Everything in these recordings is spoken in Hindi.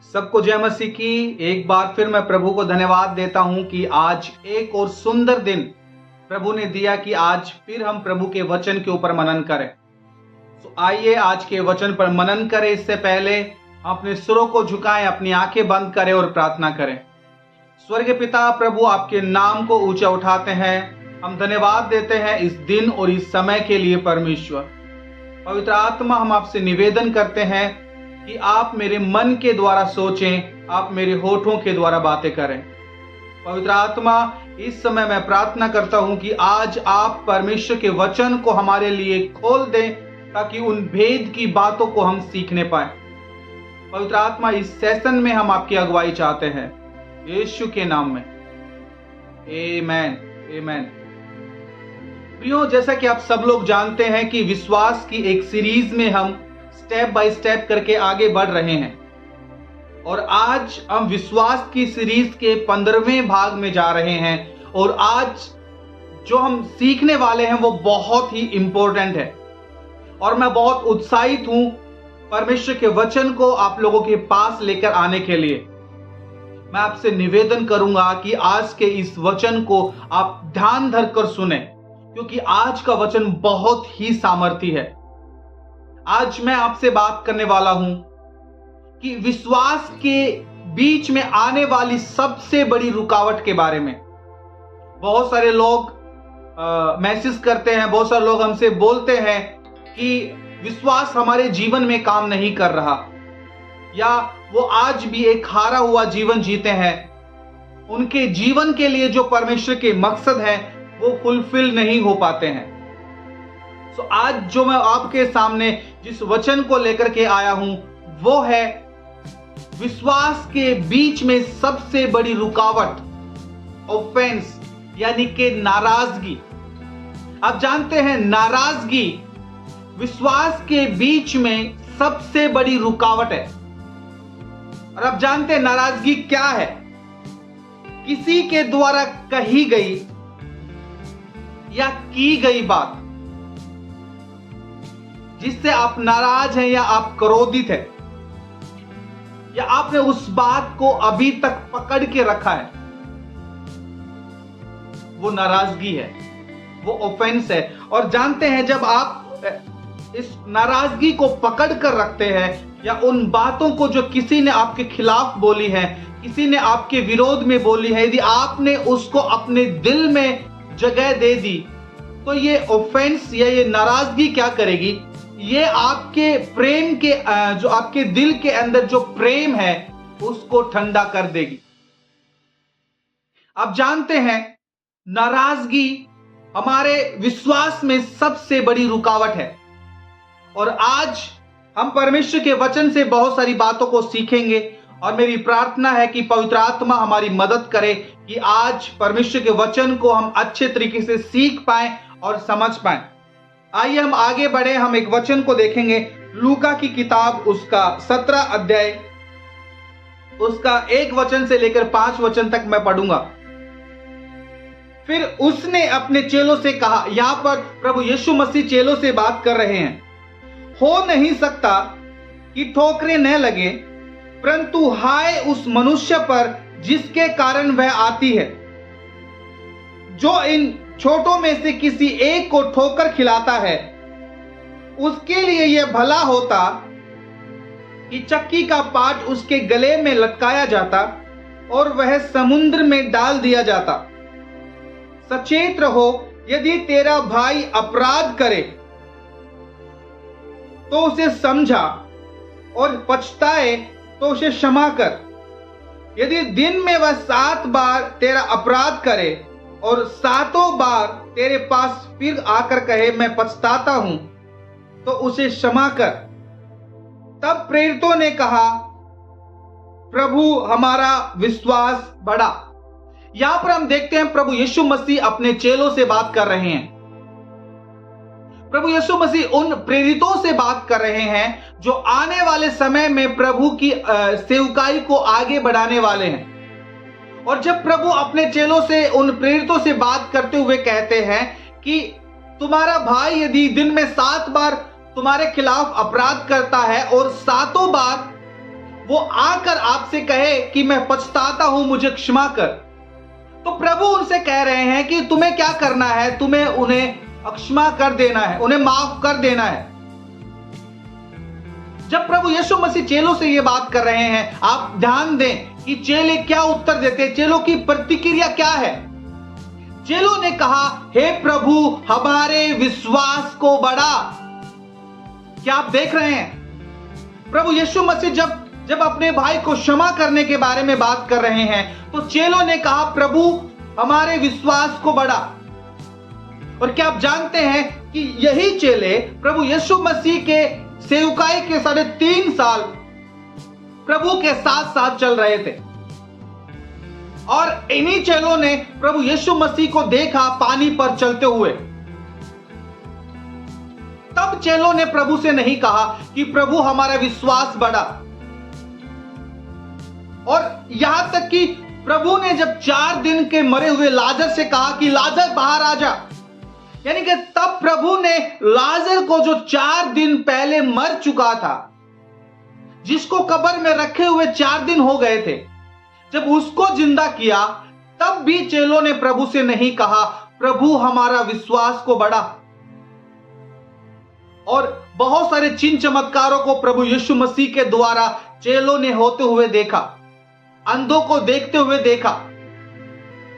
सबको जय मसीह की। एक बार फिर मैं प्रभु को धन्यवाद देता हूं कि आज एक और सुंदर दिन प्रभु ने दिया कि आज फिर हम प्रभु के वचन के ऊपर मनन करें। तो आइए आज के वचन पर मनन करें। इससे पहले हम अपने सुरों को झुकाएं, अपनी आंखें बंद करें और प्रार्थना करें। स्वर्गीय पिता प्रभु, आपके नाम को ऊंचा उठाते हैं। हम धन्यवाद देते हैं इस दिन और इस समय के लिए। परमेश्वर पवित्र आत्मा, हम आपसे निवेदन करते हैं कि आप मेरे मन के द्वारा सोचें, आप मेरे होठों के द्वारा बातें करें। पवित्र आत्मा, इस समय मैं प्रार्थना करता हूं कि आज आप परमेश्वर के वचन को हमारे लिए खोल दें ताकि उन भेद की बातों को हम सीखने पाए। पवित्र आत्मा, इस सेशन में हम आपकी अगुवाई चाहते हैं, यीशु के नाम में, आमेन आमेन। प्रियो, जैसा कि आप सब लोग जानते हैं कि विश्वास की एक सीरीज में हम स्टेप बाय स्टेप करके आगे बढ़ रहे हैं और आज हम विश्वास की सीरीज के 15वें भाग में जा रहे हैं। और आज जो हम सीखने वाले हैं वो बहुत ही इंपॉर्टेंट है और मैं बहुत उत्साहित हूं परमेश्वर के वचन को आप लोगों के पास लेकर आने के लिए। मैं आपसे निवेदन करूंगा कि आज के इस वचन को आप ध्यान धरकर सुने, क्योंकि आज का वचन बहुत ही सामर्थी है। आज मैं आपसे बात करने वाला हूं कि विश्वास के बीच में आने वाली सबसे बड़ी रुकावट के बारे में। बहुत सारे लोग मैसेज करते हैं, बहुत सारे लोग हमसे बोलते हैं कि विश्वास हमारे जीवन में काम नहीं कर रहा, या वो आज भी एक हारा हुआ जीवन जीते हैं। उनके जीवन के लिए जो परमेश्वर के मकसद है वो फुलफिल नहीं हो पाते हैं। तो आज जो मैं आपके सामने जिस वचन को लेकर के आया हूं वो है विश्वास के बीच में सबसे बड़ी रुकावट, ऑफेंस, यानी कि नाराजगी। आप जानते हैं नाराजगी विश्वास के बीच में सबसे बड़ी रुकावट है। और आप जानते हैं नाराजगी क्या है? किसी के द्वारा कही गई या की गई बात जिससे आप नाराज हैं या आप क्रोधित हैं, या आपने उस बात को अभी तक पकड़ के रखा है, वो नाराजगी है, वो ऑफेंस है। और जानते हैं जब आप इस नाराजगी को पकड़ कर रखते हैं, या उन बातों को जो किसी ने आपके खिलाफ बोली है, किसी ने आपके विरोध में बोली है, यदि आपने उसको अपने दिल में जगह दे दी, तो ये ऑफेंस या ये नाराजगी क्या करेगी? ये आपके प्रेम के जो आपके दिल के अंदर जो प्रेम है उसको ठंडा कर देगी। आप जानते हैं नाराजगी हमारे विश्वास में सबसे बड़ी रुकावट है। और आज हम परमेश्वर के वचन से बहुत सारी बातों को सीखेंगे और मेरी प्रार्थना है कि पवित्र आत्मा हमारी मदद करे कि आज परमेश्वर के वचन को हम अच्छे तरीके से सीख पाएं और समझ पाएं। आइए हम आगे बढ़े। हम एक वचन को देखेंगे, लूका की किताब उसका 17 अध्याय, उसका 1 वचन से लेकर 5 वचन तक मैं पढ़ूंगा। फिर उसने अपने चेलों से कहा, यहां पर प्रभु यीशु मसीह चेलों से बात कर रहे हैं, हो नहीं सकता कि ठोकरें न लगे, परंतु हाय उस मनुष्य पर जिसके कारण वह आती है। जो इन छोटों में से किसी एक को ठोकर खिलाता है, उसके लिए यह भला होता कि चक्की का पाट उसके गले में लटकाया जाता और वह समुद्र में डाल दिया जाता। सचेत रहो, यदि तेरा भाई अपराध करे तो उसे समझा, और पछताए तो उसे क्षमा कर। यदि दिन में वह 7 बार तेरा अपराध करे और 7 बार तेरे पास फिर आकर कहे मैं पछताता हूं, तो उसे क्षमा कर। तब प्रेरितों ने कहा, प्रभु हमारा विश्वास बढ़ा। यहां पर हम देखते हैं प्रभु यीशु मसीह अपने चेलों से बात कर रहे हैं। प्रभु यीशु मसीह उन प्रेरितों से बात कर रहे हैं जो आने वाले समय में प्रभु की सेवकाई को आगे बढ़ाने वाले हैं। और जब प्रभु अपने चेलों से, उन प्रेरितों से बात करते हुए कहते हैं कि तुम्हारा भाई यदि दिन में 7 बार तुम्हारे खिलाफ अपराध करता है और 7 बार वो आकर आपसे कहे कि मैं पछताता हूं, मुझे क्षमा कर, तो प्रभु उनसे कह रहे हैं कि तुम्हें क्या करना है, तुम्हें उन्हें क्षमा कर देना है, उन्हें माफ कर देना है। जब प्रभु यीशु मसीह चेलों से ये बात कर रहे हैं, आप ध्यान दें कि चेले क्या उत्तर देते हैं, चेलों की प्रतिक्रिया क्या है। चेलों ने कहा, हे प्रभु हमारे विश्वास को बढ़ा। क्या आप देख रहे हैं, प्रभु यीशु मसीह जब अपने भाई को क्षमा करने के बारे में बात कर रहे हैं, तो चेलों ने कहा, प्रभु हमारे विश्वास को बढ़ा। और क्या आप जानते हैं कि यही चेले प्रभु यीशु मसीह के सेवकाई के 3.5 साल प्रभु के साथ साथ चल रहे थे, और इन्हीं चेलों ने प्रभु यीशु मसीह को देखा पानी पर चलते हुए। तब चेलों ने प्रभु से नहीं कहा कि प्रभु हमारा विश्वास बढ़ा, और यहां तक कि प्रभु ने जब 4 दिन के मरे हुए लाजर से कहा कि लाजर बाहर आ जा, यानी कि तब प्रभु ने लाजर को, जो 4 दिन पहले मर चुका था, जिसको कब्र में रखे हुए 4 दिन हो गए थे, जब उसको जिंदा किया, तब भी चेलों ने प्रभु से नहीं कहा प्रभु हमारा विश्वास को बढ़ा। और बहुत सारे चिन्ह चमत्कारों को प्रभु यीशु मसीह के द्वारा चेलों ने होते हुए देखा। अंधों को देखते हुए देखा,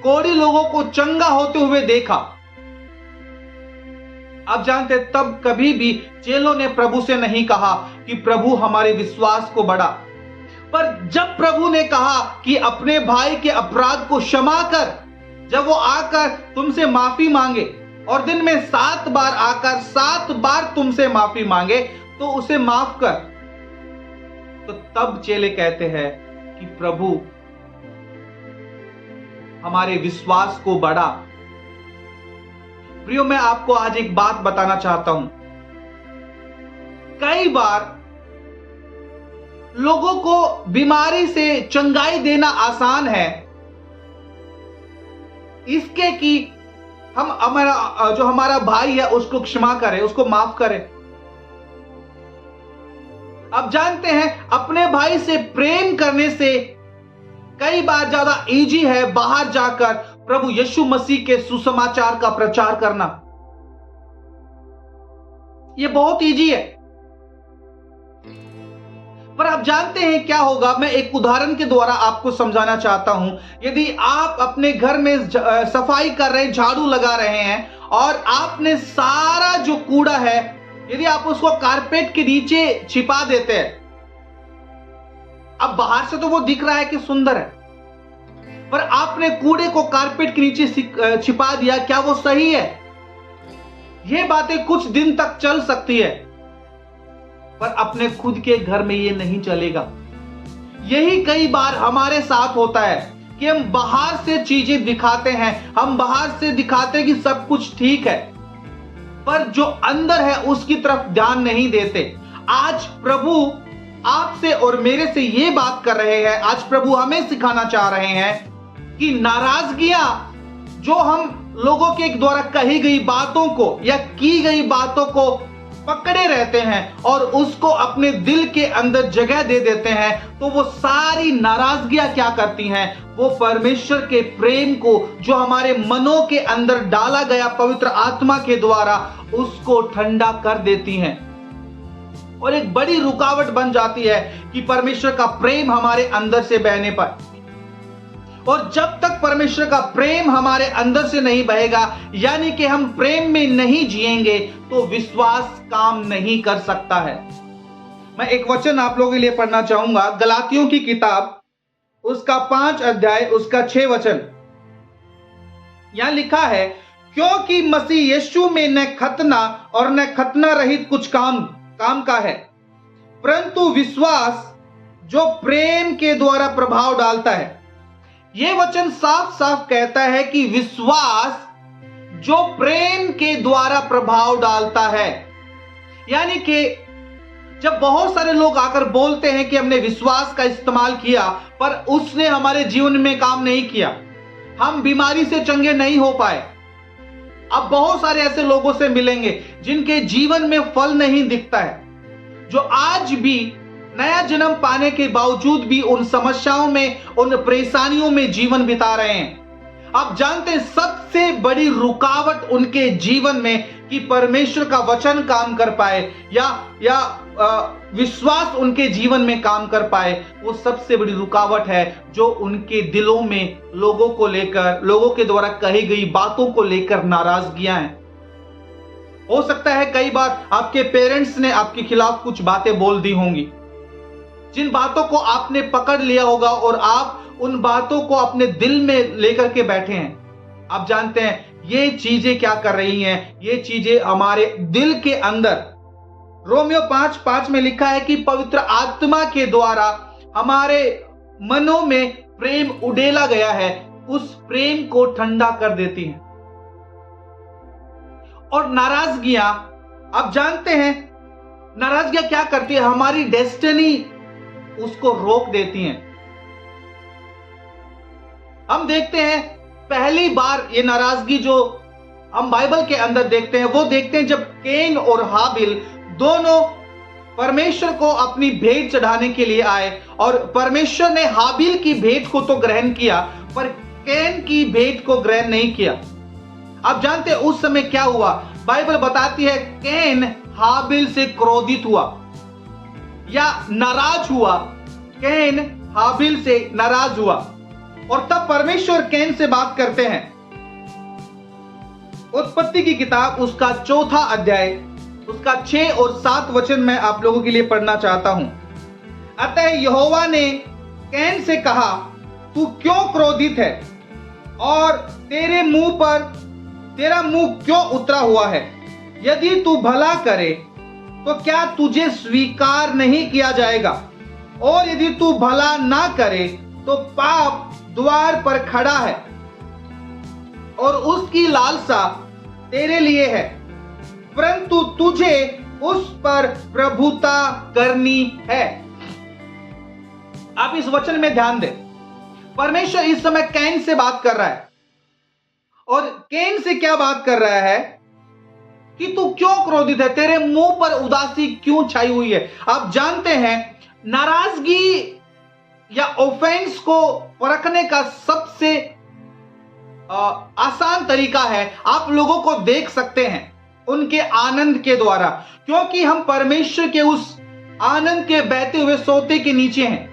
कोढ़ी लोगों को चंगा होते हुए देखा। आप जानते, तब कभी भी चेलों ने प्रभु से नहीं कहा कि प्रभु हमारे विश्वास को बढ़ा। पर जब प्रभु ने कहा कि अपने भाई के अपराध को क्षमा कर, जब वो आकर तुमसे माफी मांगे और दिन में 7 बार आकर 7 बार तुमसे माफी मांगे, तो उसे माफ कर, तो तब चेले कहते हैं कि प्रभु हमारे विश्वास को बढ़ा। प्रियो, मैं आपको आज एक बात बताना चाहता हूं। कई बार लोगों को बीमारी से चंगाई देना आसान है, इसके कि हम हमारा भाई है उसको क्षमा करें, उसको माफ करें। आप जानते हैं, अपने भाई से प्रेम करने से कई बार ज्यादा इजी है बाहर जाकर प्रभु यीशु मसीह के सुसमाचार का प्रचार करना। यह बहुत इजी है। पर आप जानते हैं क्या होगा, मैं एक उदाहरण के द्वारा आपको समझाना चाहता हूं। यदि आप अपने घर में सफाई कर रहे हैं, झाड़ू लगा रहे हैं, और आपने सारा जो कूड़ा है, यदि आप उसको कारपेट के नीचे छिपा देते हैं, अब बाहर से तो वो दिख रहा है कि सुंदर है, पर आपने कूड़े को कारपेट के नीचे छिपा दिया, क्या वो सही है? ये बातें कुछ दिन तक चल सकती है, पर अपने खुद के घर में ये नहीं चलेगा। यही कई बार हमारे साथ होता है कि हम बाहर से चीजें दिखाते हैं, हम बाहर से दिखाते हैं कि सब कुछ ठीक है, पर जो अंदर है उसकी तरफ ध्यान नहीं देते। आज प्रभु आपसे और मेरे से ये बात कर रहे हैं, आज प्रभु हमें सिखाना चाह रहे हैं कि नाराजगियां जो हम लोगों के द्वारा कही गई बातों को या की गई बातों को पकड़े रहते हैं और उसको अपने दिल के अंदर जगह दे देते हैं, तो वो सारी नाराजगियां क्या करती हैं, वो परमेश्वर के प्रेम को जो हमारे मनों के अंदर डाला गया पवित्र आत्मा के द्वारा, उसको ठंडा कर देती हैं और एक बड़ी रुकावट बन जाती है कि परमेश्वर का प्रेम हमारे अंदर से बहने पर। और जब तक परमेश्वर का प्रेम हमारे अंदर से नहीं बहेगा, यानी कि हम प्रेम में नहीं जिएंगे, तो विश्वास काम नहीं कर सकता है। मैं एक वचन आप लोगों के लिए पढ़ना चाहूंगा, गलातियों की किताब उसका 5 अध्याय उसका 6 वचन। यहां लिखा है, क्योंकि मसीह यीशु में न खतना और न खतना रहित कुछ काम का है, परंतु विश्वास जो प्रेम के द्वारा प्रभाव डालता है। यह वचन साफ साफ कहता है कि विश्वास जो प्रेम के द्वारा प्रभाव डालता है। यानी कि जब बहुत सारे लोग आकर बोलते हैं कि हमने विश्वास का इस्तेमाल किया, पर उसने हमारे जीवन में काम नहीं किया, हम बीमारी से चंगे नहीं हो पाए। अब बहुत सारे ऐसे लोगों से मिलेंगे जिनके जीवन में फल नहीं दिखता है, जो आज भी नया जन्म पाने के बावजूद भी उन समस्याओं में, उन परेशानियों में जीवन बिता रहे हैं। आप जानते हैं सबसे बड़ी रुकावट उनके जीवन में कि परमेश्वर का वचन काम कर पाए या विश्वास उनके जीवन में काम कर पाए, वो सबसे बड़ी रुकावट है जो उनके दिलों में लोगों को लेकर, लोगों के द्वारा कही गई बातों को लेकर नाराजगियां हैं। हो सकता है कई बार आपके पेरेंट्स ने आपके खिलाफ कुछ बातें बोल दी होंगी, जिन बातों को आपने पकड़ लिया होगा और आप उन बातों को अपने दिल में लेकर के बैठे हैं। आप जानते हैं ये चीजें क्या कर रही हैं? ये चीजें हमारे दिल के अंदर, रोमियो 5:5 में लिखा है कि पवित्र आत्मा के द्वारा हमारे मनों में प्रेम उड़ेला गया है, उस प्रेम को ठंडा कर देती है। और नाराजगियां, आप जानते हैं नाराजगियां क्या करती है? हमारी डेस्टिनी उसको रोक देती हैं। हम देखते हैं पहली बार ये नाराजगी जो हम बाइबल के अंदर देखते हैं, वो देखते हैं जब कैन और हाबिल दोनों परमेश्वर को अपनी भेंट चढ़ाने के लिए आए, और परमेश्वर ने हाबिल की भेंट को तो ग्रहण किया पर कैन की भेंट को ग्रहण नहीं किया। आप जानते हैं उस समय क्या हुआ? बाइबल बताती है कैन हाबिल से क्रोधित हुआ या नाराज हुआ। कैन हाबिल से नाराज हुआ और तब परमेश्वर कैन से बात करते हैं। उत्पत्ति की किताब उसका 4 अध्याय उसका 6 और 7 वचन मैं आप लोगों के लिए पढ़ना चाहता हूं। अतः यहोवा ने कैन से कहा, तू क्यों क्रोधित है और तेरा मुंह क्यों उतरा हुआ है? यदि तू भला करे तो क्या तुझे स्वीकार नहीं किया जाएगा, और यदि तू भला ना करे तो पाप द्वार पर खड़ा है और उसकी लालसा तेरे लिए है, परंतु तुझे उस पर प्रभुता करनी है। आप इस वचन में ध्यान दें, परमेश्वर इस समय कैन से बात कर रहा है और कैन से क्या बात कर रहा है कि तू क्यों क्रोधित है, तेरे मुंह पर उदासी क्यों छाई हुई है। आप जानते हैं नाराजगी या ऑफेंस को परखने का सबसे आसान तरीका है, आप लोगों को देख सकते हैं उनके आनंद के द्वारा, क्योंकि हम परमेश्वर के उस आनंद के बहते हुए सोते के नीचे हैं।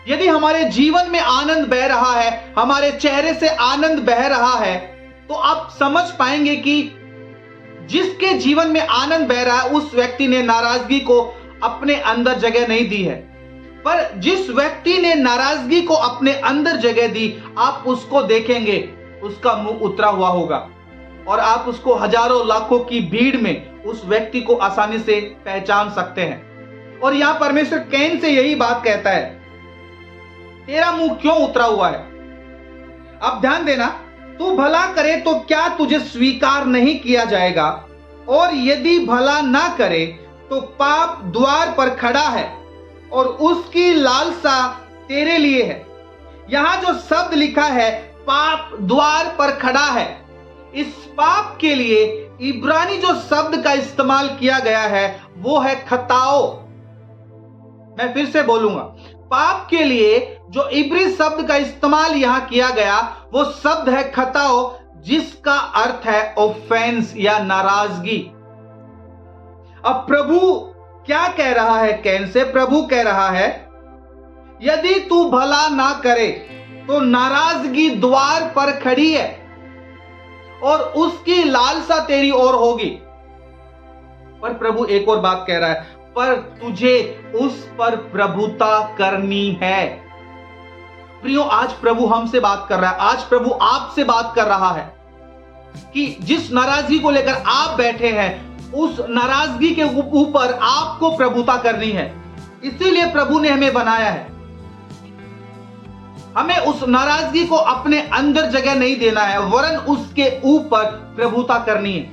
यदि हमारे जीवन में आनंद बह रहा है, हमारे चेहरे से आनंद बह रहा है, तो आप समझ पाएंगे कि जिसके जीवन में आनंद बह रहा है उस व्यक्ति ने नाराजगी को अपने अंदर जगह नहीं दी है। पर जिस व्यक्ति ने नाराजगी को अपने अंदर जगह दी, आप उसको देखेंगे उसका मुंह उतरा हुआ होगा और आप उसको हजारों लाखों की भीड़ में उस व्यक्ति को आसानी से पहचान सकते हैं। और यहां परमेश्वर कैन से यही बात कहता है, तेरा मुंह क्यों उतरा हुआ है? अब ध्यान देना, तू भला करे तो क्या तुझे स्वीकार नहीं किया जाएगा, और यदि भला ना करे तो पाप द्वार पर खड़ा है और उसकी लालसा तेरे लिए है। यहां जो शब्द लिखा है पाप द्वार पर खड़ा है, इस पाप के लिए इब्रानी जो शब्द का इस्तेमाल किया गया है वो है खताओ। मैं फिर से बोलूंगा, पाप के लिए जो इब्री शब्द का इस्तेमाल यहां किया गया वो शब्द है खताओ, जिसका अर्थ है ऑफेंस या नाराजगी। अब प्रभु क्या कह रहा है कैन से? प्रभु कह रहा है यदि तू भला ना करे तो नाराजगी द्वार पर खड़ी है और उसकी लालसा तेरी ओर होगी। पर प्रभु एक और बात कह रहा है, पर तुझे उस पर प्रभुता करनी है। प्रियो, आज प्रभु हमसे बात कर रहा है, आज प्रभु आपसे बात कर रहा है कि जिस नाराजगी को लेकर आप बैठे हैं उस नाराजगी के ऊपर आपको प्रभुता करनी है। इसीलिए प्रभु ने हमें बनाया है। हमें उस नाराजगी को अपने अंदर जगह नहीं देना है, वरन उसके ऊपर प्रभुता करनी है।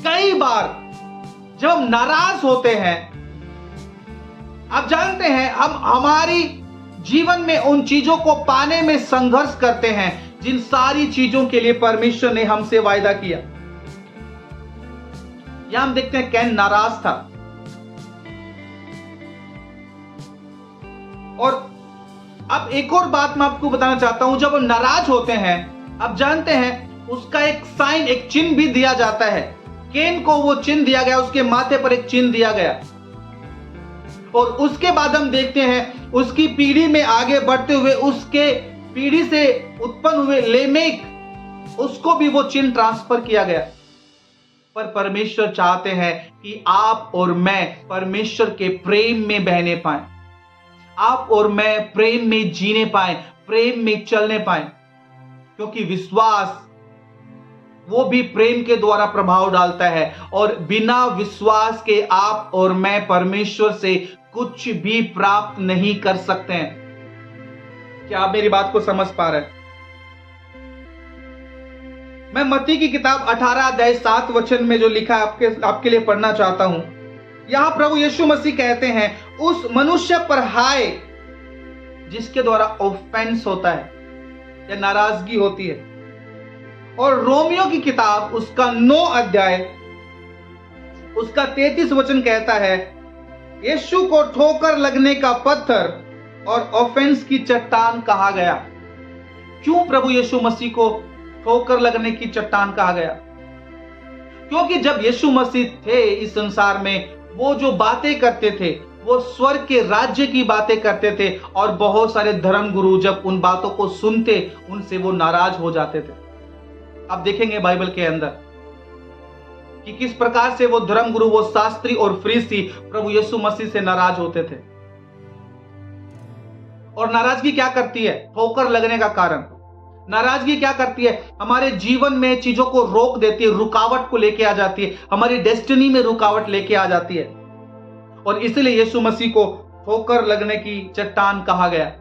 कई बार जब हम नाराज होते हैं, आप जानते हैं हम हमारी जीवन में उन चीजों को पाने में संघर्ष करते हैं जिन सारी चीजों के लिए परमेश्वर ने हमसे वायदा किया। यहां हम देखते हैं कैन नाराज था और अब एक और बात मैं आपको बताना चाहता हूं, जब हम नाराज होते हैं, आप जानते हैं उसका एक साइन, एक चिन्ह भी दिया जाता है। केन को वो चिन्ह दिया गया, उसके माथे पर एक चिन्ह दिया गया। और उसके बाद हम देखते हैं उसकी पीढ़ी में आगे बढ़ते हुए, उसके पीढ़ी से उत्पन्न हुए लेमेक, उसको भी वो चिन्ह ट्रांसफर किया गया। पर परमेश्वर चाहते हैं कि आप और मैं परमेश्वर के प्रेम में बहने पाए, आप और मैं प्रेम में जीने पाए, प्रेम में चलने पाए, क्योंकि विश्वास वो भी प्रेम के द्वारा प्रभाव डालता है। और बिना विश्वास के आप और मैं परमेश्वर से कुछ भी प्राप्त नहीं कर सकते हैं। क्या आप मेरी बात को समझ पा रहे हैं? मैं मत्ती की किताब 18 अध्याय 7 वचन में जो लिखा आपके लिए पढ़ना चाहता हूं। यहां प्रभु यीशु मसीह कहते हैं, उस मनुष्य पर हाय जिसके द्वारा ऑफेंस होता है या नाराजगी होती है। और रोमियो की किताब उसका 9 अध्याय उसका 33 वचन कहता है, यीशु को ठोकर लगने का पत्थर और ऑफेंस की चट्टान कहा गया। क्यों प्रभु यीशु मसीह को ठोकर लगने की चट्टान कहा गया? क्योंकि जब यीशु मसीह थे इस संसार में, वो जो बातें करते थे वो स्वर्ग के राज्य की बातें करते थे, और बहुत सारे धर्म गुरु जब उन बातों को सुनते उनसे वो नाराज हो जाते थे। आप देखेंगे बाइबल के अंदर कि किस प्रकार से वो धर्म गुरु, वो शास्त्री और फरीसी प्रभु यीशु मसीह से नाराज होते थे। और नाराजगी क्या करती है? ठोकर लगने का कारण। नाराजगी क्या करती है? हमारे जीवन में चीजों को रोक देती है, रुकावट को लेके आ जाती है, हमारी डेस्टिनी में रुकावट लेके आ जाती है। और इसलिए यीशु मसीह को ठोकर लगने की चट्टान कहा गया।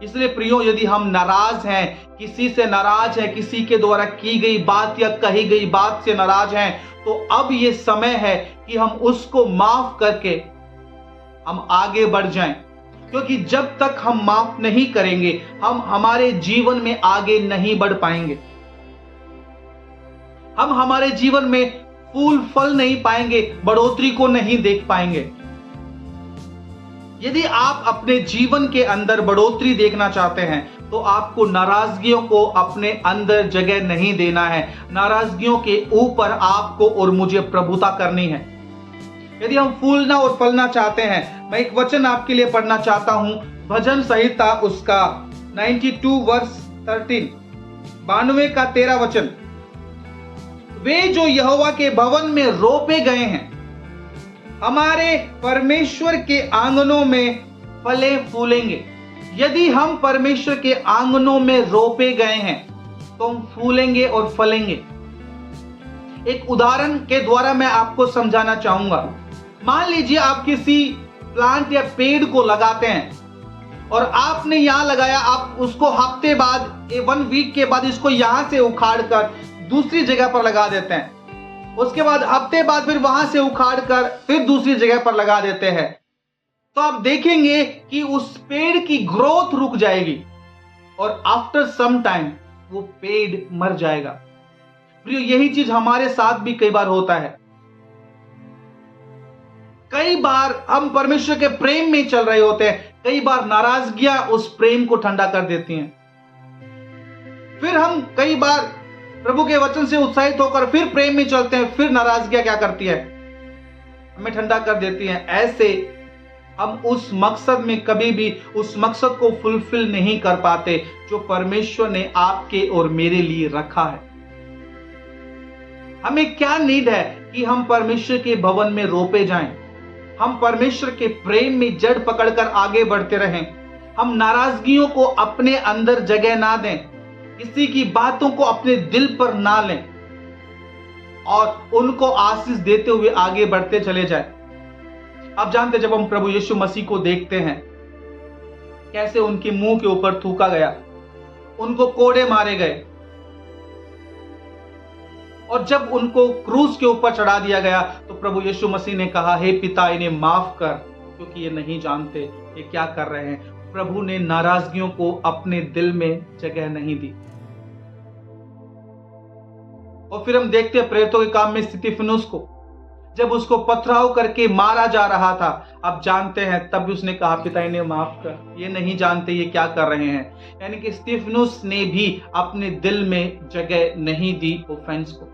इसलिए प्रियो, यदि हम नाराज हैं, किसी से नाराज हैं, किसी के द्वारा की गई बात या कही गई बात से नाराज हैं, तो अब ये समय है कि हम उसको माफ करके हम आगे बढ़ जाएं। क्योंकि जब तक हम माफ नहीं करेंगे, हम हमारे जीवन में आगे नहीं बढ़ पाएंगे। हम हमारे जीवन में फूल फल नहीं पाएंगे, बढ़ोतरी को नहीं देख पाएंगे। यदि आप अपने जीवन के अंदर बढ़ोतरी देखना चाहते हैं, तो आपको नाराजगियों को अपने अंदर जगह नहीं देना है। नाराजगियों के ऊपर आपको और मुझे प्रभुता करनी है। यदि हम फूलना और फलना चाहते हैं, मैं एक वचन आपके लिए पढ़ना चाहता हूं, भजन संहिता उसका 92 वर्स 13, 92 का 13 वचन। वे जो यहोवा के भवन में रोपे गए हैं, हमारे परमेश्वर के आंगनों में फले फूलेंगे। यदि हम परमेश्वर के आंगनों में रोपे गए हैं तो हम फूलेंगे और फलेंगे। एक उदाहरण के द्वारा मैं आपको समझाना चाहूंगा। मान लीजिए आप किसी प्लांट या पेड़ को लगाते हैं और आपने यहां लगाया, आप उसको हफ्ते बाद, 1 वीक के बाद इसको यहां से उखाड़ कर दूसरी जगह पर लगा देते हैं। उसके बाद हफ्ते बाद फिर वहां से उखाड़ कर फिर दूसरी जगह पर लगा देते हैं। तो आप देखेंगे कि उस पेड़ की ग्रोथ रुक जाएगी और आफ्टर सम टाइम वो पेड़ मर जाएगा। प्रियो, यही चीज हमारे साथ भी कई बार होता है। कई बार हम परमेश्वर के प्रेम में चल रहे होते हैं, कई बार नाराजगियां उस प्रेम को ठंडा कर देती हैं। फिर हम कई बार प्रभु के वचन से उत्साहित होकर फिर प्रेम में चलते हैं, फिर नाराजगियां क्या करती है? हमें ठंडा कर देती हैं। ऐसे हम उस मकसद में कभी भी उस मकसद को फुलफिल नहीं कर पाते जो परमेश्वर ने आपके और मेरे लिए रखा है। हमें क्या नीड है कि हम परमेश्वर के भवन में रोपे जाएं, हम परमेश्वर के प्रेम में जड़ पकड़कर आगे बढ़ते रहें, हम नाराजगियों को अपने अंदर जगह ना दें, किसी की बातों को अपने दिल पर ना लें और उनको आशीष देते हुए आगे बढ़ते चले जाएं। आप जानते, जब हम प्रभु यीशु मसीह को देखते हैं, कैसे उनके मुंह के ऊपर थूका गया, उनको कोड़े मारे गए, और जब उनको क्रूस के ऊपर चढ़ा दिया गया तो प्रभु यीशु मसीह ने कहा, हे पिता, इन्हें माफ कर, क्योंकि ये नहीं जानते ये क्या कर रहे हैं। प्रभु ने नाराजगियों को अपने दिल में जगह नहीं दी। और फिर हम देखते हैं प्रेरितों के काम में स्तिफनुस को, जब उसको पथराव करके मारा जा रहा था, आप जानते हैं तब भी उसने कहा पिता इन्हें माफ कर, ये नहीं जानते ये क्या कर रहे हैं। यानी कि स्तिफनुस ने भी अपने दिल में जगह नहीं दी ऑफेंस को।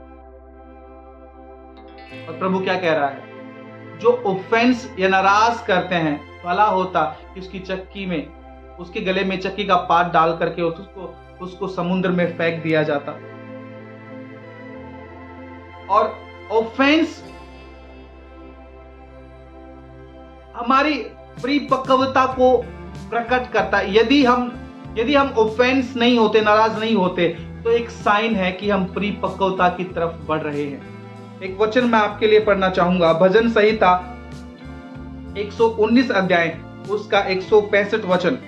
और प्रभु क्या कह रहा है, जो ऑफेंस या नाराज करते हैं, भला होता कि उसकी चक्की में, उसके गले में चक्की का पात डाल करके उसको समुद्र में फेंक दिया जाता। और ऑफेंस हमारी परिपक्वता को प्रकट करता है। यदि हम ऑफेंस नहीं होते, नाराज नहीं होते, तो एक साइन है कि हम परिपक्वता की तरफ बढ़ रहे हैं। एक वचन मैं आपके लिए पढ़ना चाहूंगा, भजन संहिता 119 अध्याय उसका 165 वचन।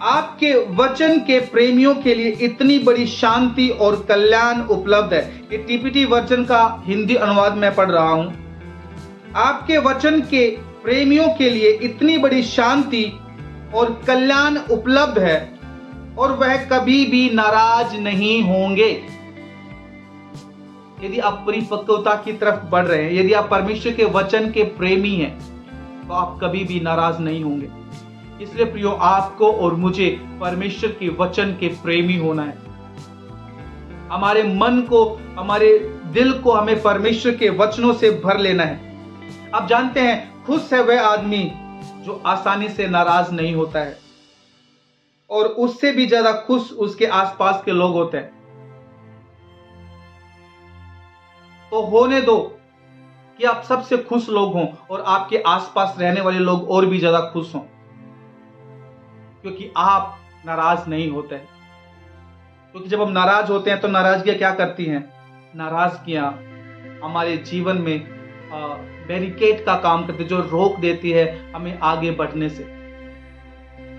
आपके वचन के प्रेमियों के लिए इतनी बड़ी शांति और कल्याण उपलब्ध है। ये टीपीटी वर्जन का हिंदी अनुवाद मैं पढ़ रहा हूं। आपके वचन के प्रेमियों के लिए इतनी बड़ी शांति और कल्याण उपलब्ध है और वह कभी भी नाराज नहीं होंगे। यदि आप परिपक्वता की तरफ बढ़ रहे हैं, यदि आप परमेश्वर के वचन के प्रेमी हैं, तो आप कभी भी नाराज नहीं होंगे। इसलिए प्रियो, आपको और मुझे परमेश्वर के वचन के प्रेमी होना है। हमारे मन को, हमारे दिल को हमें परमेश्वर के वचनों से भर लेना है। आप जानते हैं, खुश है वह आदमी जो आसानी से नाराज नहीं होता है, और उससे भी ज्यादा खुश उसके आसपास के लोग होते हैं। तो होने दो कि आप सबसे खुश लोग हों और आपके आसपास रहने वाले लोग और भी ज्यादा खुश हों, क्योंकि आप नाराज नहीं होते हैं। क्योंकि जब हम नाराज होते हैं तो नाराजगियां क्या करती हैं? नाराजगियां हमारे जीवन में बैरिकेड का काम करती है, जो रोक देती है हमें आगे बढ़ने से।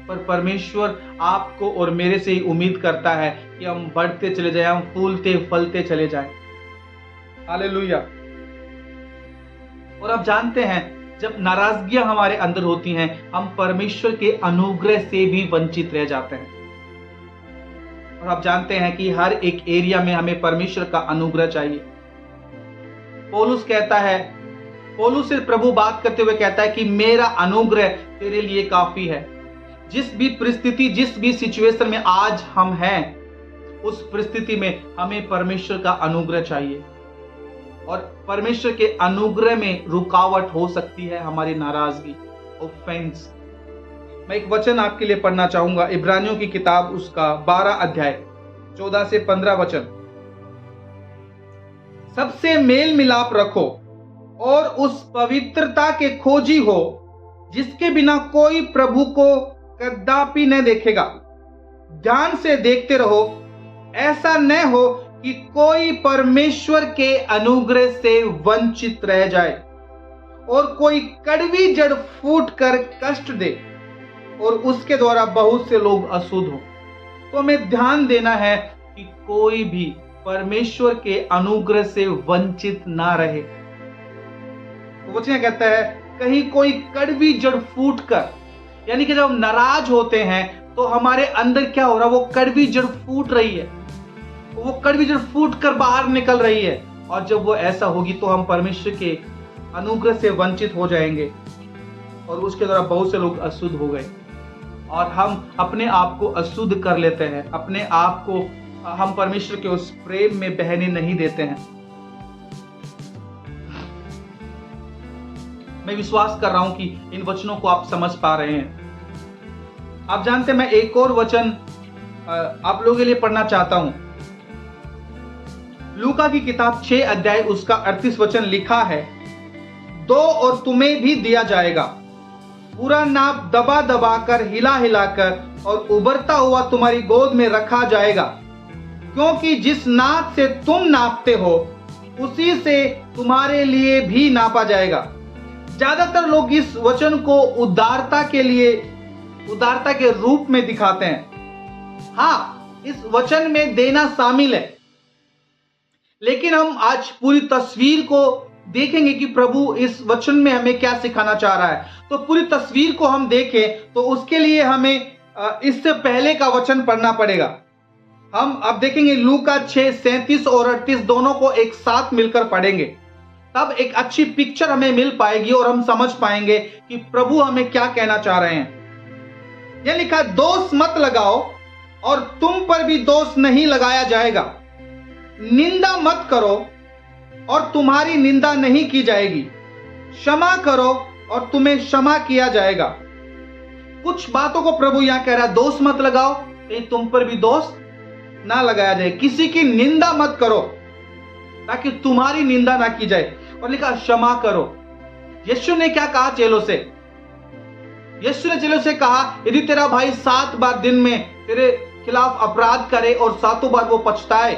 पर परमेश्वर आपको और मेरे से ही उम्मीद करता है कि हम बढ़ते चले जाएं, हम फूलते फलते चले जाएं। हालेलुया। और आप जानते हैं, जब नाराजगियां हमारे अंदर होती हैं, हम परमेश्वर के अनुग्रह से भी वंचित रह जाते हैं। और आप जानते हैं कि हर एक एरिया में हमें परमेश्वर का अनुग्रह चाहिए। पौलुस कहता है, पौलुस से प्रभु बात करते हुए कहता है कि मेरा अनुग्रह तेरे लिए काफी है। जिस भी परिस्थिति, जिस भी सिचुएशन में आज हम हैं, उस परिस्थिति में हमें परमेश्वर का अनुग्रह चाहिए। और परमेश्वर के अनुग्रह में रुकावट हो सकती है हमारी नाराजगी, ऑफेंस। मैं एक वचन आपके लिए पढ़ना चाहूंगा, इब्रानियों की किताब उसका 12 अध्याय 14 से 15 वचन। सबसे मेल मिलाप रखो और उस पवित्रता के खोजी हो जिसके बिना कोई प्रभु को कदापि न देखेगा। ध्यान से देखते रहो, ऐसा न हो कि कोई परमेश्वर के अनुग्रह से वंचित रह जाए और कोई कड़वी जड़ फूट कर कष्ट दे और उसके द्वारा बहुत से लोग अशुद्ध हो। तो हमें ध्यान देना है कि कोई भी परमेश्वर के अनुग्रह से वंचित ना रहे। तो वचन कहता है, कहीं कोई कड़वी जड़ फूट कर, यानी कि जब हम नाराज होते हैं तो हमारे अंदर क्या हो रहा है? वो कड़वी जड़ फूट रही है, वो कड़वी जड़ फूट कर बाहर निकल रही है। और जब वो ऐसा होगी तो हम परमेश्वर के अनुग्रह से वंचित हो जाएंगे और उसके द्वारा बहुत से लोग अशुद्ध हो गए। और हम अपने आप को अशुद्ध कर लेते हैं, अपने आप को हम परमेश्वर के उस प्रेम में बहने नहीं देते हैं। मैं विश्वास कर रहा हूं कि इन वचनों को आप समझ पा रहे हैं। आप जानते हैं, मैं एक और वचन आप लोगों के लिए पढ़ना चाहता हूं। लूका की किताब 6 अध्याय उसका 38 वचन लिखा है, दो और तुम्हें भी दिया जाएगा, पूरा नाप दबा दबा कर, हिला हिलाकर और उबरता हुआ तुम्हारी गोद में रखा जाएगा, क्योंकि जिस नाप से तुम नापते हो उसी से तुम्हारे लिए भी नापा जाएगा। ज्यादातर लोग इस वचन को उदारता के रूप में दिखाते हैं। हाँ, इस वचन में देना शामिल है, लेकिन हम आज पूरी तस्वीर को देखेंगे कि प्रभु इस वचन में हमें क्या सिखाना चाह रहा है। तो पूरी तस्वीर को हम देखें तो उसके लिए हमें इससे पहले का वचन पढ़ना पड़ेगा। हम अब देखेंगे लूका 6:37 और 38 दोनों को एक साथ मिलकर पढ़ेंगे। तब एक अच्छी पिक्चर हमें मिल पाएगी और हम समझ पाएंगे कि प्रभु हमें क्या कहना चाह रहे हैं। यह लिखा, दोष मत लगाओ और तुम पर भी दोष नहीं लगाया जाएगा। निंदा मत करो और तुम्हारी निंदा नहीं की जाएगी। क्षमा करो और तुम्हें क्षमा किया जाएगा। कुछ बातों को प्रभु यहां कह रहा है, दोष मत लगाओ, कहीं तुम पर भी दोष ना लगाया जाए। किसी की निंदा मत करो ताकि तुम्हारी निंदा ना की जाए। और लिखा, क्षमा करो। यीशु ने क्या कहा चेलों से? यीशु ने चेलों से कहा, यदि तेरा भाई 7 बार दिन में तेरे खिलाफ अपराध करे और 7 बार वो पछताए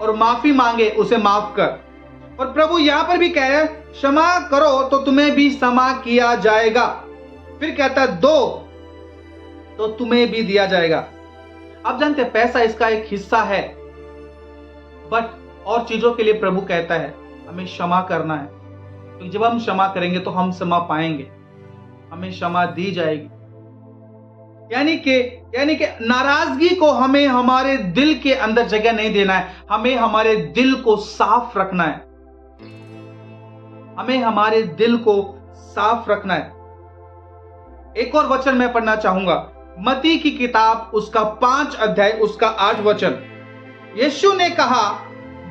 और माफी मांगे, उसे माफ कर। और प्रभु यहां पर भी कह रहे हैं, क्षमा करो तो तुम्हें भी क्षमा किया जाएगा। फिर कहता है, दो तो तुम्हें भी दिया जाएगा। आप जानते हैं पैसा इसका एक हिस्सा है, बट और चीजों के लिए प्रभु कहता है हमें क्षमा करना है, क्योंकि जब हम क्षमा करेंगे तो हम क्षमा पाएंगे, हमें क्षमा दी जाएगी। यानी कि नाराजगी को हमें हमारे दिल के अंदर जगह नहीं देना है, हमें हमारे दिल को साफ रखना है। हमें हमारे दिल को साफ रखना है। एक और वचन मैं पढ़ना चाहूंगा, मत्ती की किताब उसका 5 अध्याय उसका 8 वचन। यीशु ने कहा,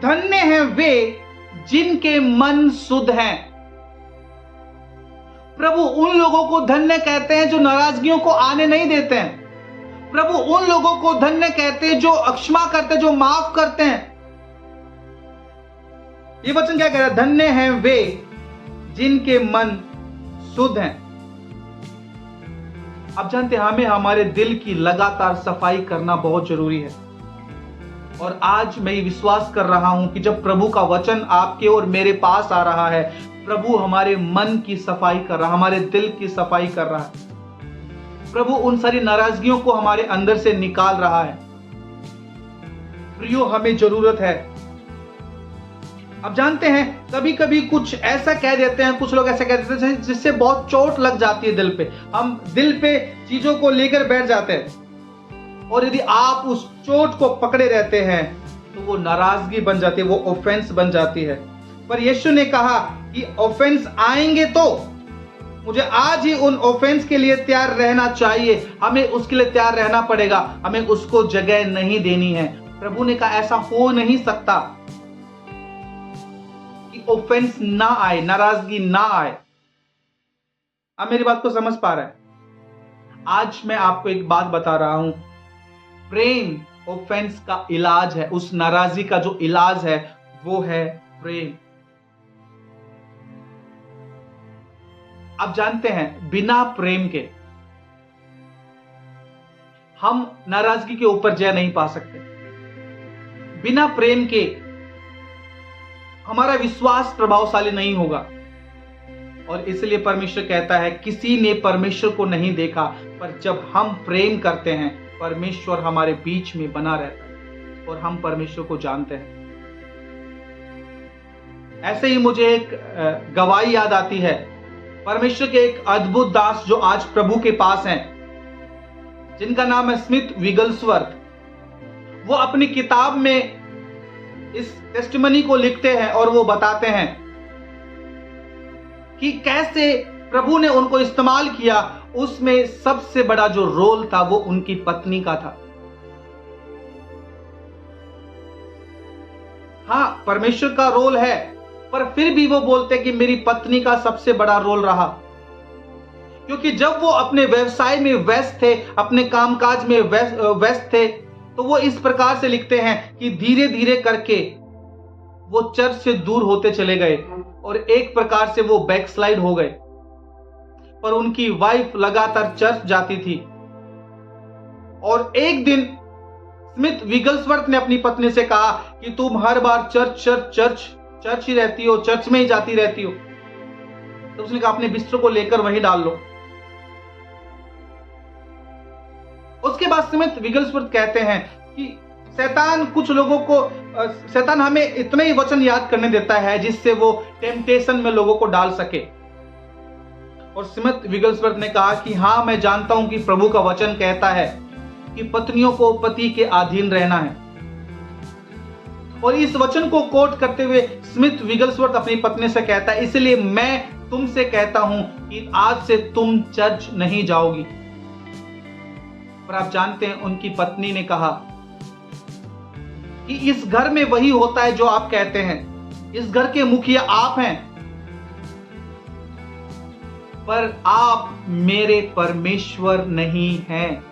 धन्य हैं वे जिनके मन शुद्ध हैं। प्रभु उन लोगों को धन्य कहते हैं जो नाराजगियों को आने नहीं देते हैं। प्रभु उन लोगों को धन्य कहते हैं जो क्षमा करते हैं, जो माफ करते हैं। ये वचन क्या कह रहा है? धन्य हैं वे जिनके मन शुद्ध हैं। आप जानते हैं हमें हमारे दिल की लगातार सफाई करना बहुत जरूरी है। और आज मैं ये विश्वास कर रहा हूं कि जब प्रभु का वचन आपके और मेरे पास आ रहा है, प्रभु हमारे मन की सफाई कर रहा है, हमारे दिल की सफाई कर रहा है। प्रभु उन सारी नाराजगियों को हमारे अंदर से निकाल रहा है। प्रियो, हमें जरूरत है। अब जानते हैं कभी कभी कुछ ऐसा कह देते हैं, कुछ लोग ऐसा कह देते हैं जिससे बहुत चोट लग जाती है दिल पे। हम दिल पे चीजों को लेकर बैठ जाते हैं, और यदि आप उस चोट को पकड़े रहते हैं तो वो नाराजगी बन जाती है, वो ऑफेंस बन जाती है। पर यीशु ने कहा कि ऑफेंस आएंगे तो मुझे आज ही उन ऑफेंस के लिए तैयार रहना चाहिए। हमें उसके लिए तैयार रहना पड़ेगा, हमें उसको जगह नहीं देनी है। प्रभु ने कहा ऐसा हो नहीं सकता कि ऑफेंस ना आए, नाराजगी ना आए। आप मेरी बात को समझ पा रहे हैं? आज मैं आपको एक बात बता रहा हूं, प्रेम ऑफेंस का इलाज है। उस नाराजगी का जो इलाज है वो है प्रेम। आप जानते हैं बिना प्रेम के हम नाराजगी के ऊपर जय नहीं पा सकते। बिना प्रेम के हमारा विश्वास प्रभावशाली नहीं होगा। और इसलिए परमेश्वर कहता है किसी ने परमेश्वर को नहीं देखा, पर जब हम प्रेम करते हैं परमेश्वर हमारे बीच में बना रहता है और हम परमेश्वर को जानते हैं। ऐसे ही मुझे एक गवाही याद आती है। परमेश्वर के एक अद्भुत दास जो आज प्रभु के पास हैं, जिनका नाम है स्मिथ विगल्सवर्थ। वो अपनी किताब में इस टेस्टिमनी को लिखते हैं और वो बताते हैं कि कैसे प्रभु ने उनको इस्तेमाल किया। उसमें सबसे बड़ा जो रोल था वो उनकी पत्नी का था। हाँ, परमेश्वर का रोल है, पर फिर भी वो बोलते कि मेरी पत्नी का सबसे बड़ा रोल रहा। क्योंकि जब वो अपने व्यवसाय में व्यस्त थे, अपने कामकाज में व्यस्त थे, तो वो इस प्रकार से लिखते हैं कि धीरे धीरे करके वो चर्च से दूर होते चले गए और एक प्रकार से वो बैकस्लाइड हो गए। पर उनकी वाइफ लगातार चर्च जाती थी। और एक दिन स्मिथ विगल्सवर्थ ने अपनी पत्नी से कहा कि तुम हर बार चर्च ही रहती हो, चर्च में ही जाती रहती हो। तो उसने कहा अपने बिस्तर को लेकर वहीं डाल लो। उसके बाद स्मिथ विगल्सवर्थ कहते हैं कि शैतान हमें इतने ही वचन याद करने देता है जिससे वो टेम्पटेशन में लोगों को डाल सके। और स्मिथ विगल्सवर्थ ने कहा कि हाँ, मैं जानता हूं कि प्रभु का वचन कहता है कि पत्नियों को पति के अधीन रहना है। और इस वचन को कोट करते हुए स्मिथ विगलस्वर्थ अपनी पत्नी से कहता है, इसलिए मैं तुमसे कहता हूं कि आज से तुम चर्च नहीं जाओगी। पर आप जानते हैं उनकी पत्नी ने कहा कि इस घर में वही होता है जो आप कहते हैं, इस घर के मुखिया आप हैं, पर आप मेरे परमेश्वर नहीं हैं,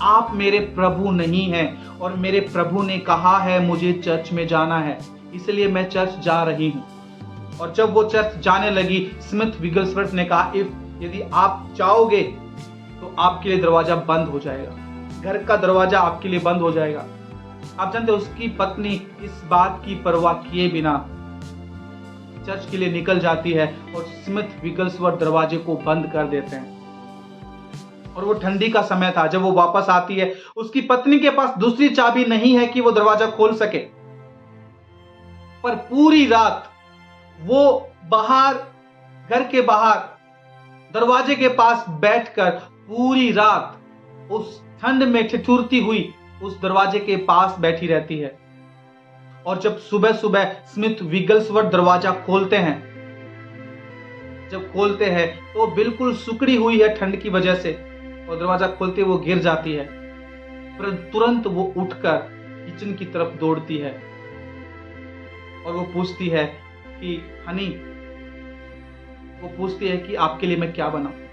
आप मेरे प्रभु नहीं हैं। और मेरे प्रभु ने कहा है मुझे चर्च में जाना है, इसलिए मैं चर्च जा रही हूं। और जब वो चर्च जाने लगी, स्मिथ विगलस्वर्थ ने कहा, यदि आप जाओगे तो आपके लिए दरवाजा बंद हो जाएगा, घर का दरवाजा आपके लिए बंद हो जाएगा। आप जानते उसकी पत्नी इस बात की परवाह किए बिना चर्च के लिए निकल जाती है और स्मिथ विगलस्वर्थ दरवाजे को बंद कर देते हैं। और वो ठंडी का समय था। जब वो वापस आती है, उसकी पत्नी के पास दूसरी चाबी नहीं है कि वो दरवाजा खोल सके, पर पूरी रात वो बाहर, घर के बाहर दरवाजे के पास बैठकर पूरी रात उस ठंड में ठिठुरती हुई उस दरवाजे के पास बैठी रहती है। और जब सुबह सुबह स्मिथ विगलस्वर्थ दरवाजा खोलते हैं, जब खोलते हैं तो बिल्कुल सुकड़ी हुई है ठंड की वजह से, और दरवाजा खोलते वो गिर जाती है। पर तुरंत वो उठकर किचन की तरफ दौड़ती है और वो पूछती है कि हनी, वो पूछती है कि आपके लिए मैं क्या बनाऊं,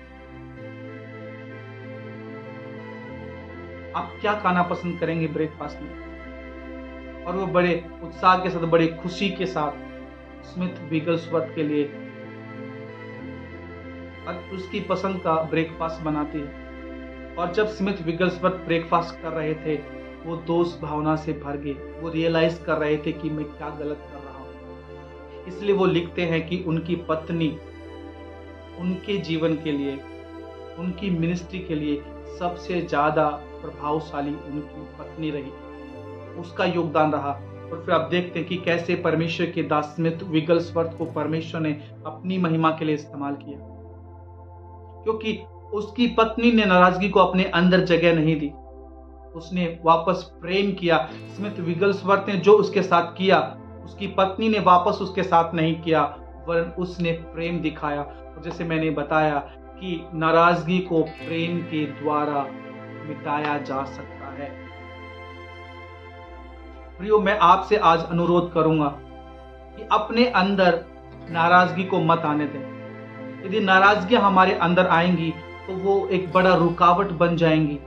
आप क्या खाना पसंद करेंगे ब्रेकफास्ट में। और वो बड़े उत्साह के साथ, बड़े खुशी के साथ स्मिथ विगलस्वर्थ के लिए उसकी पसंद का ब्रेकफास्ट बनाती है। और जब स्मिथ विगलस्वर्थ ब्रेकफास्ट कर रहे थे, वो दोष भावना से भर गए। वो रियलाइज कर रहे थे कि मैं क्या गलत कर रहा हूं। इसलिए वो लिखते हैं कि उनकी पत्नी उनके जीवन के लिए, उनकी मिनिस्ट्री के लिए सबसे ज्यादा प्रभावशाली उनकी पत्नी रही, उसका योगदान रहा। और फिर आप देखते हैं कि कैसे परमेश्वर के दास स्मिथ विगलस्वर्थ को परमेश्वर ने अपनी महिमा के लिए इस्तेमाल किया, क्योंकि उसकी पत्नी ने नाराजगी को अपने अंदर जगह नहीं दी, उसने वापस प्रेम किया। स्मिथ विगलस्वर्थ ने जो उसके साथ किया, उसकी पत्नी ने वापस उसके साथ नहीं किया, वरन उसने प्रेम दिखाया। और जैसे मैंने बताया कि नाराजगी को प्रेम के द्वारा मिटाया जा सकता है। प्रियो, मैं आपसे आज अनुरोध करूंगा कि अपने अंदर नाराजगी को मत आने दें। यदि नाराजगी हमारे अंदर आएंगी तो वो एक बड़ा रुकावट बन जाएंगी,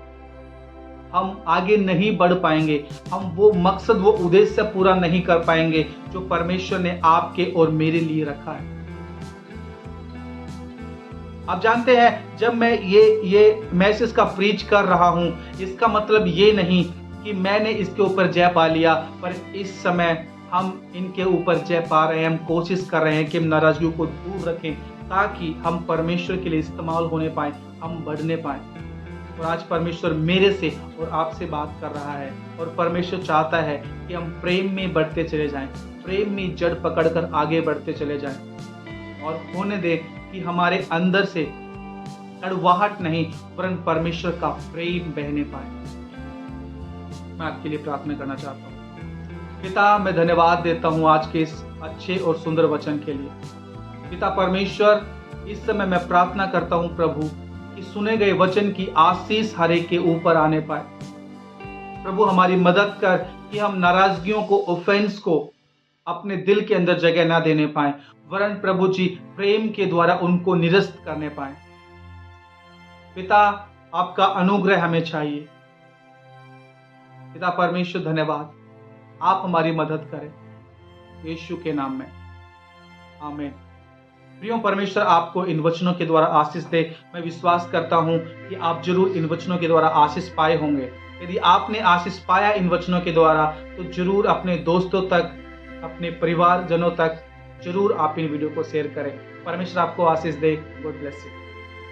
हम आगे नहीं बढ़ पाएंगे, हम वो मकसद, वो उद्देश्य पूरा नहीं कर पाएंगे जो परमेश्वर ने आपके और मेरे लिए रखा है। आप जानते हैं, जब मैं ये मैसेज का प्रीच कर रहा हूं, इसका मतलब ये नहीं कि मैंने इसके ऊपर जय पा लिया, पर इस समय हम इनके ऊपर जय पा रहे हैं। हम कोशिश कर रहे हैं कि हम नाराजगी को दूर रखें, ताकि हम परमेश्वर के लिए इस्तेमाल होने पाए, हम बढ़ने पाए। और आज परमेश्वर मेरे से और आपसे बात कर रहा है, और परमेश्वर चाहता है कि हम प्रेम में बढ़ते चले जाएं, प्रेम में जड़ पकड़कर आगे बढ़ते चले जाएं, और होने दे कि हमारे अंदर से कड़वाहट नहीं, परंतु परमेश्वर का प्रेम बहने पाए। मैं आपके लिए प्रार्थना करना चाहता हूँ। पिता, मैं धन्यवाद देता हूँ आज के इस अच्छे और सुंदर वचन के लिए। पिता परमेश्वर, इस समय मैं प्रार्थना करता हूँ प्रभु कि सुने गए वचन की आशीष हर एक के ऊपर आने पाए। प्रभु हमारी मदद कर कि हम नाराजगियों को, ऑफेंस को अपने दिल के अंदर जगह ना देने पाए, वरन प्रभु जी प्रेम के द्वारा उनको निरस्त करने पाए। पिता, आपका अनुग्रह हमें चाहिए। पिता परमेश्वर धन्यवाद, आप हमारी मदद करें यीशु के नाम में, आमीन। प्रियो, परमेश्वर आपको इन वचनों के द्वारा आशीष दे। मैं विश्वास करता हूं कि आप जरूर इन वचनों के द्वारा आशीष पाए होंगे। यदि आपने आशीष पाया इन वचनों के द्वारा, तो जरूर अपने दोस्तों तक, अपने परिवारजनों तक जरूर आप इन वीडियो को शेयर करें। परमेश्वर आपको आशीष दे। God bless you.